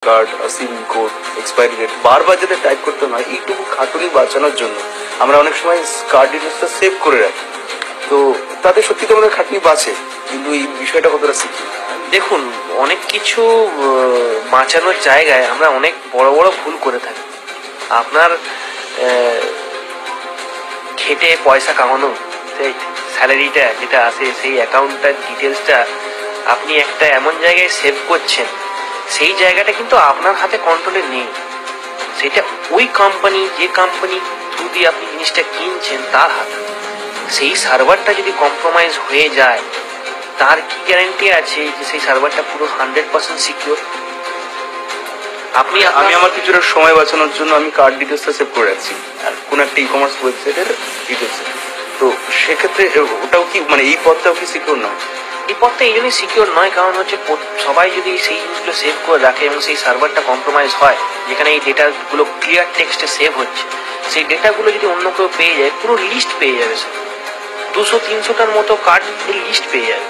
Card, civil code, expiry date বারবার যাতে type করতে হয়, এইটুকু খাটুনি বাঁচানোর জন্য আমরা অনেক সময় কার্ড ডিটেলসটা সেভ করে রাখি। তো তাতে সত্যি তো আমাদের খাটনি বাঁচে, কিন্তু এই বিষয়টা কতটা শিখি। দেখুন, অনেক কিছু বাঁচানোর জায়গায় আমরা অনেক বড় বড় ভুল করে থাকি। আপনার খেটে পয়সা কামানো, সেই স্যালারিটা যেটা আসে, সেই অ্যাকাউন্টটার ডিটেলসটা আপনি একটা এমন জায়গায় সেভ করছেন, সেই জায়গাটা কিন্তু আপনার হাতে কন্ট্রোলে নেই। সেটা ওই কোম্পানি, যে কোম্পানি থ্রু দিয়ে আপনি জিনিসটা কিনছেন, তার হাতে। সেই সার্ভারটা যদি কম্প্রোমাইজ হয়ে যায়, তার কি গ্যারান্টি আছে যে সেই সার্ভারটা পুরো 100% সিকিউর? আমি আমার কিছুটা সময় বাঁচানোর জন্য আমি কার্ড ডিটেলসটা সেভ করে রাখছি আর কোন একটা ই কমার্স ওয়েবসাইটের ডিটেলস। তো সেক্ষেত্রে ওটাও কি মানে এই পথটাও কি সিকিউর নয়? এই পথটা এই জন্যই সিকিউর নয়, কারণ হচ্ছে সবাই যদি সেই জিনিসগুলো সেভ করে রাখে এবং সেই সার্ভারটা কম্প্রোমাইজ হয়, যেখানে এই ডেটাগুলো ক্লিয়ার টেক্সটে সেভ হচ্ছে, সেই ডেটাগুলো যদি অন্য কেউ পেয়ে যায়, পুরো লিস্ট পেয়ে যাবে। 200-300টার মতো কার্ড লিস্ট পেয়ে যাবে।